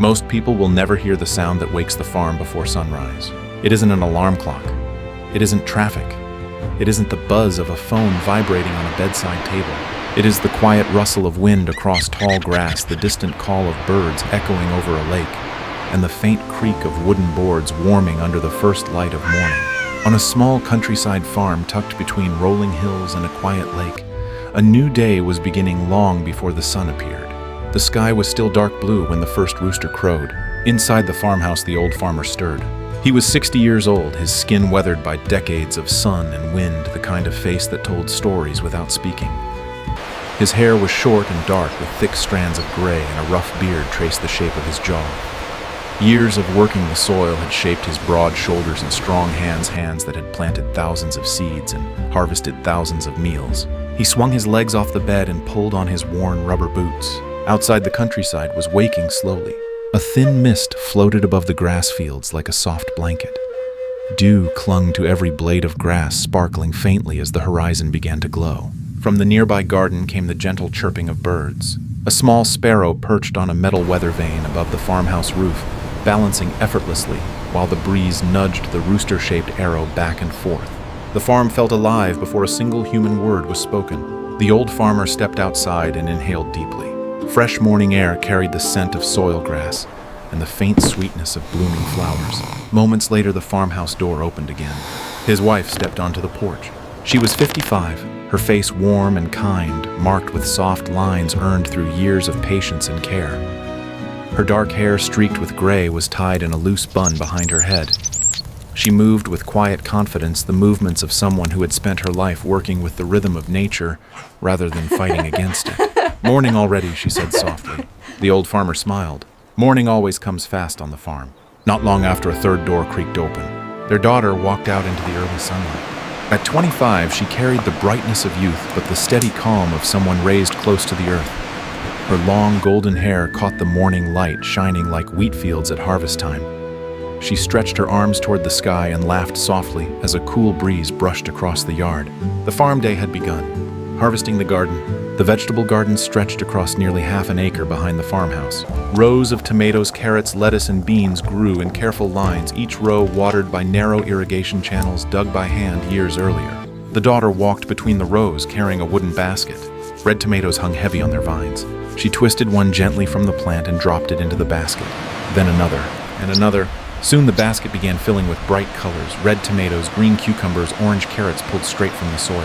Most people will never hear the sound that wakes the farm before sunrise. It isn't an alarm clock. It isn't traffic. It isn't the buzz of a phone vibrating on a bedside table. It is the quiet rustle of wind across tall grass, the distant call of birds echoing over a lake, and the faint creak of wooden boards warming under the first light of morning. On a small countryside farm tucked between rolling hills and a quiet lake, a new day was beginning long before the sun appeared. The sky was still dark blue when the first rooster crowed. Inside the farmhouse, the old farmer stirred. He was 60 years old, his skin weathered by decades of sun and wind, the kind of face that told stories without speaking. His hair was short and dark, with thick strands of gray, and a rough beard traced the shape of his jaw. Years of working the soil had shaped his broad shoulders and strong hands that had planted thousands of seeds and harvested thousands of meals. He swung his legs off the bed and pulled on his worn rubber boots. Outside, the countryside was waking slowly. A thin mist floated above the grass fields like a soft blanket. Dew clung to every blade of grass, sparkling faintly as the horizon began to glow. From the nearby garden came the gentle chirping of birds. A small sparrow perched on a metal weather vane above the farmhouse roof, balancing effortlessly while the breeze nudged the rooster-shaped arrow back and forth. The farm felt alive before a single human word was spoken. The old farmer stepped outside and inhaled deeply. Fresh morning air carried the scent of soil grass and the faint sweetness of blooming flowers. Moments later, the farmhouse door opened again. His wife stepped onto the porch. She was 55, her face warm and kind, marked with soft lines earned through years of patience and care. Her dark hair, streaked with gray, was tied in a loose bun behind her head. She moved with quiet confidence, the movements of someone who had spent her life working with the rhythm of nature rather than fighting against it. "Morning already," she said softly. The old farmer smiled. Morning always comes fast on the farm. Not long after, a third door creaked open. Their daughter walked out into the early sunlight. At 25, she carried the brightness of youth, but the steady calm of someone raised close to the earth. Her long golden hair caught the morning light, shining like wheat fields at harvest time. She stretched her arms toward the sky and laughed softly as a cool breeze brushed across the yard. The farm day had begun. Harvesting the garden. The vegetable garden stretched across nearly half an acre behind the farmhouse. Rows of tomatoes, carrots, lettuce, and beans grew in careful lines, each row watered by narrow irrigation channels dug by hand years earlier. The daughter walked between the rows, carrying a wooden basket. Red tomatoes hung heavy on their vines. She twisted one gently from the plant and dropped it into the basket. Then another, and another. Soon the basket began filling with bright colors: red tomatoes, green cucumbers, orange carrots pulled straight from the soil.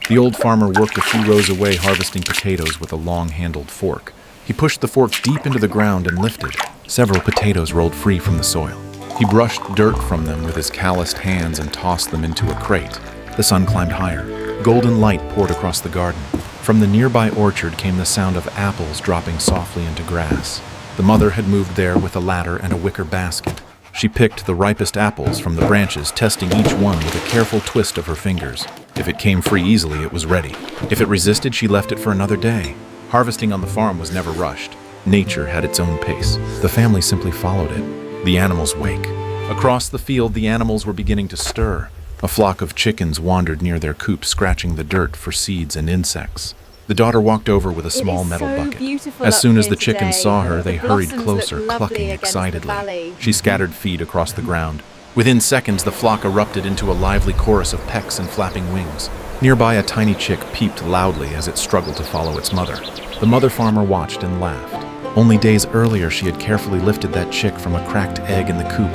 The old farmer worked a few rows away, harvesting potatoes with a long-handled fork. He pushed the fork deep into the ground and lifted. Several potatoes rolled free from the soil. He brushed dirt from them with his calloused hands and tossed them into a crate. The sun climbed higher. Golden light poured across the garden. From the nearby orchard came the sound of apples dropping softly into grass. The mother had moved there with a ladder and a wicker basket. She picked the ripest apples from the branches, testing each one with a careful twist of her fingers. If it came free easily, it was ready. If it resisted, she left it for another day. Harvesting on the farm was never rushed. Nature had its own pace. The family simply followed it. The animals wake. Across the field, the animals were beginning to stir. A flock of chickens wandered near their coop, scratching the dirt for seeds and insects. The daughter walked over with a small metal bucket. As soon as the chickens saw her, they hurried closer, clucking excitedly. She scattered feed across the ground. Within seconds, the flock erupted into a lively chorus of pecks and flapping wings. Nearby, a tiny chick peeped loudly as it struggled to follow its mother. The mother farmer watched and laughed. Only days earlier, she had carefully lifted that chick from a cracked egg in the coop,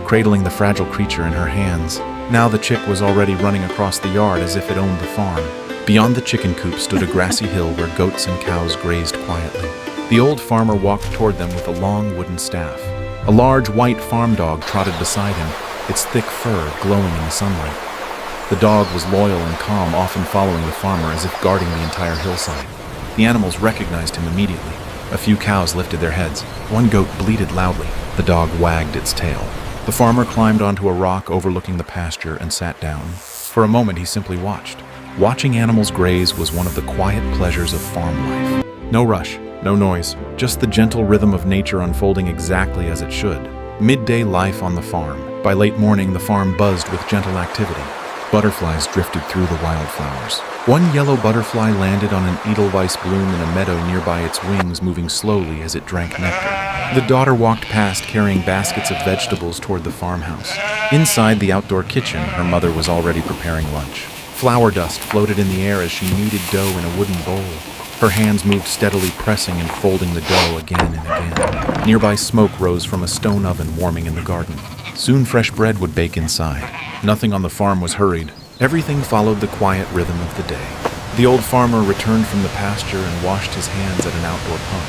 cradling the fragile creature in her hands. Now the chick was already running across the yard as if it owned the farm. Beyond the chicken coop stood a grassy hill where goats and cows grazed quietly. The old farmer walked toward them with a long wooden staff. A large white farm dog trotted beside him, its thick fur glowing in the sunlight. The dog was loyal and calm, often following the farmer as if guarding the entire hillside. The animals recognized him immediately. A few cows lifted their heads. One goat bleated loudly. The dog wagged its tail. The farmer climbed onto a rock overlooking the pasture and sat down. For a moment, he simply watched. Watching animals graze was one of the quiet pleasures of farm life. No rush, no noise, just the gentle rhythm of nature unfolding exactly as it should. Midday life on the farm. By late morning, the farm buzzed with gentle activity. Butterflies drifted through the wildflowers. One yellow butterfly landed on an edelweiss bloom in a meadow nearby, its wings moving slowly as it drank nectar. The daughter walked past carrying baskets of vegetables toward the farmhouse. Inside the outdoor kitchen, her mother was already preparing lunch. Flour dust floated in the air as she kneaded dough in a wooden bowl. Her hands moved steadily, pressing and folding the dough again and again. Nearby smoke rose from a stone oven warming in the garden. Soon fresh bread would bake inside. Nothing on the farm was hurried. Everything followed the quiet rhythm of the day. The old farmer returned from the pasture and washed his hands at an outdoor pump.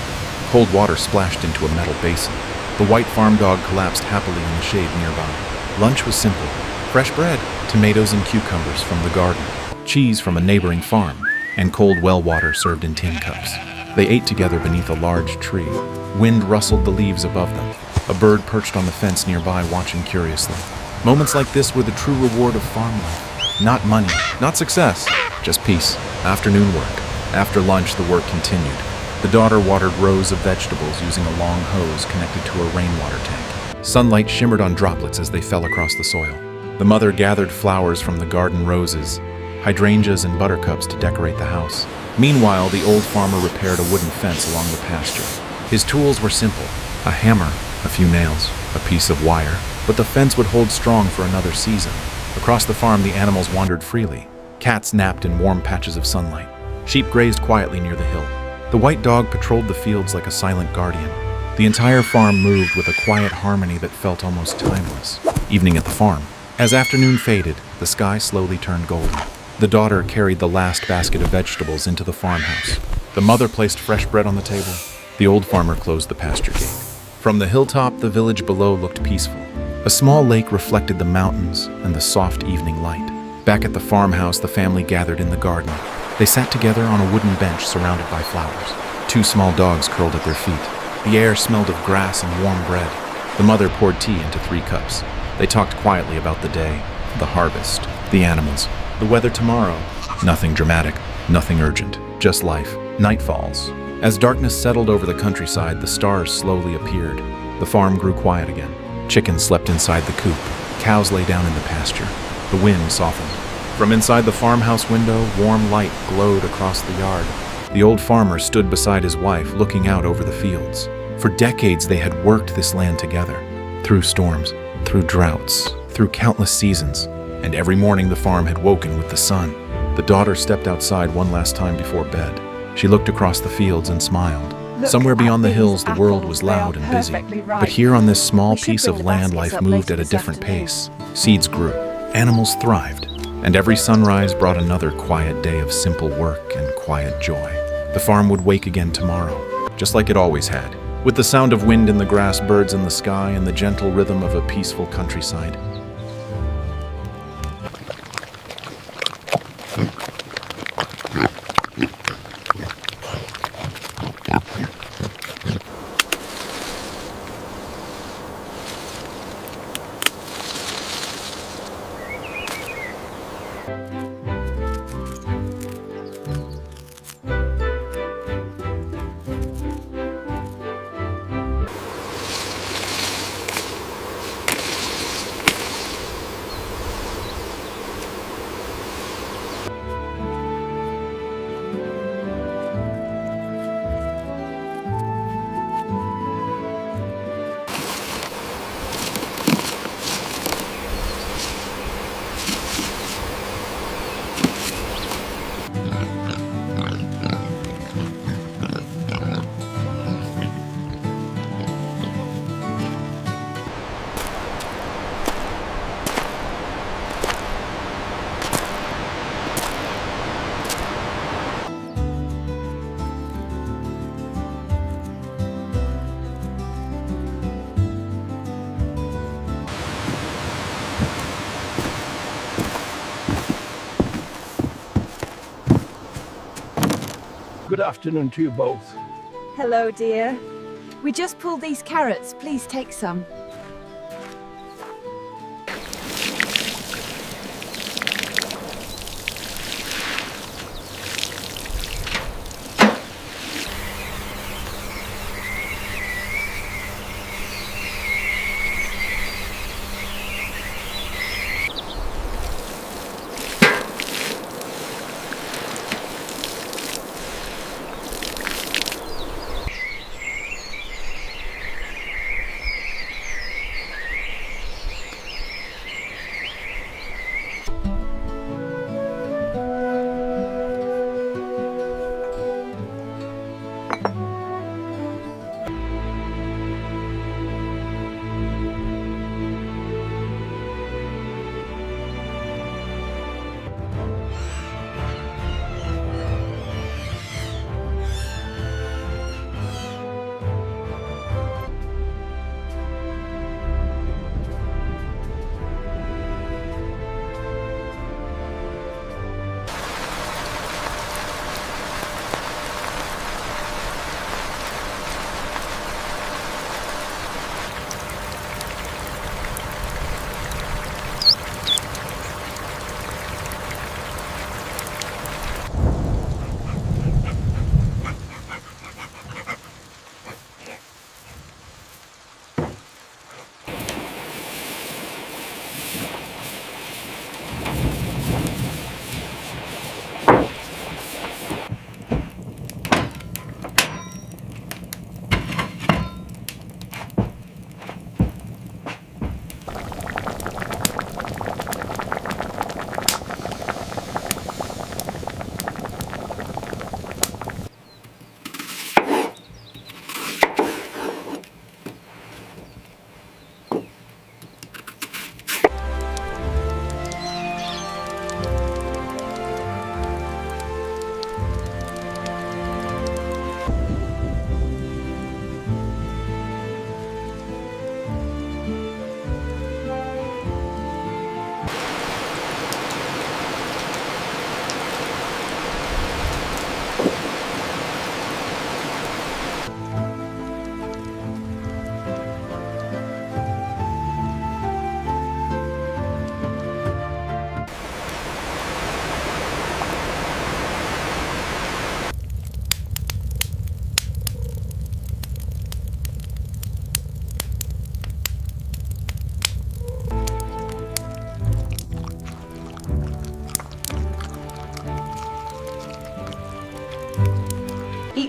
Cold water splashed into a metal basin. The white farm dog collapsed happily in the shade nearby. Lunch was simple. Fresh bread, tomatoes and cucumbers from the garden, cheese from a neighboring farm, and cold well water served in tin cups. They ate together beneath a large tree. Wind rustled the leaves above them. A bird perched on the fence nearby, watching curiously. Moments like this were the true reward of farm life. Not money, not success, just peace. Afternoon work. After lunch, the work continued. The daughter watered rows of vegetables using a long hose connected to a rainwater tank. Sunlight shimmered on droplets as they fell across the soil. The mother gathered flowers from the garden roses, hydrangeas and buttercups to decorate the house. Meanwhile, the old farmer repaired a wooden fence along the pasture. His tools were simple: a hammer, a few nails, a piece of wire, but the fence would hold strong for another season. Across the farm, the animals wandered freely. Cats napped in warm patches of sunlight. Sheep grazed quietly near the hill. The white dog patrolled the fields like a silent guardian. The entire farm moved with a quiet harmony that felt almost timeless. Evening at the farm. As afternoon faded, the sky slowly turned golden. The daughter carried the last basket of vegetables into the farmhouse. The mother placed fresh bread on the table. The old farmer closed the pasture gate. From the hilltop, the village below looked peaceful. A small lake reflected the mountains and the soft evening light. Back at the farmhouse, the family gathered in the garden. They sat together on a wooden bench surrounded by flowers. Two small dogs curled at their feet. The air smelled of grass and warm bread. The mother poured tea into 3 cups. They talked quietly about the day, the harvest, the animals, the weather tomorrow. Nothing dramatic, nothing urgent, just life. Night falls. As darkness settled over the countryside, the stars slowly appeared. The farm grew quiet again. Chickens slept inside the coop. Cows lay down in the pasture. The wind softened. From inside the farmhouse window, warm light glowed across the yard. The old farmer stood beside his wife, looking out over the fields. For decades, they had worked this land together. Through storms, through droughts, through countless seasons. And every morning the farm had woken with the sun. The daughter stepped outside one last time before bed. She looked across the fields and smiled. Somewhere beyond the hills, the world was loud and busy. But here on this small piece of land, life moved at a different pace. Seeds grew, animals thrived, and every sunrise brought another quiet day of simple work and quiet joy. The farm would wake again tomorrow, just like it always had, with the sound of wind in the grass, birds in the sky, and the gentle rhythm of a peaceful countryside. Good afternoon to you both. Hello, dear. We just pulled these carrots. Please take some.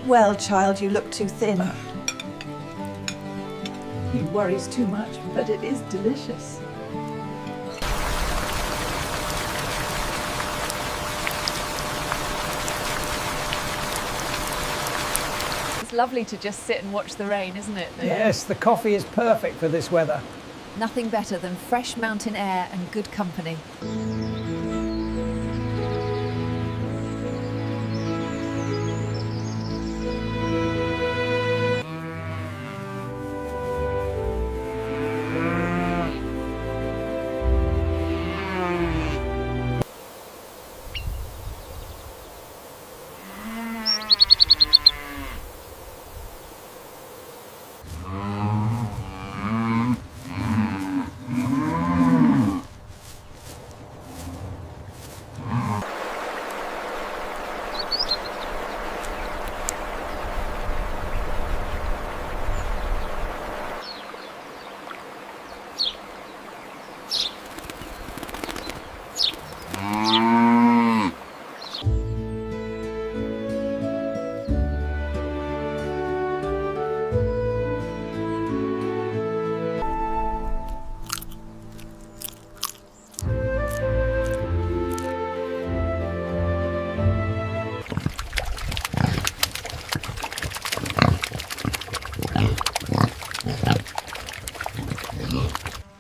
Eat well, child, you look too thin. He worries too much, but it is delicious. It's lovely to just sit and watch the rain, isn't it? Yes, the coffee is perfect for this weather. Nothing better than fresh mountain air and good company.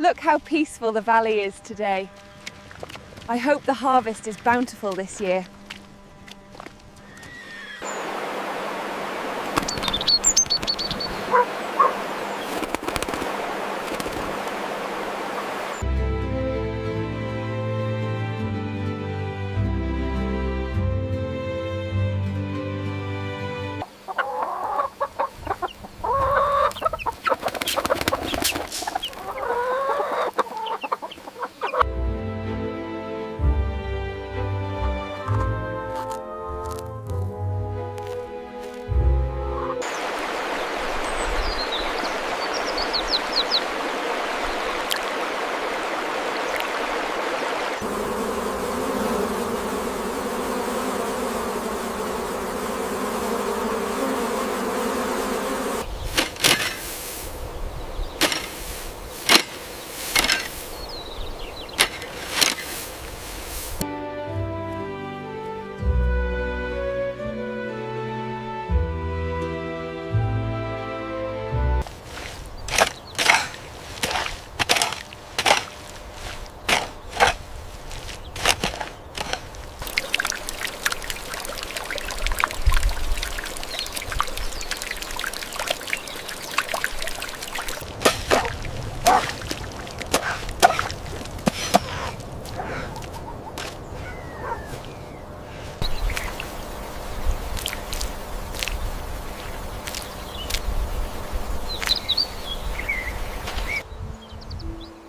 Look how peaceful the valley is today. I hope the harvest is bountiful this year.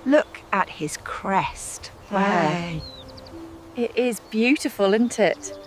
Look at his crest. Wow. It is beautiful, isn't it?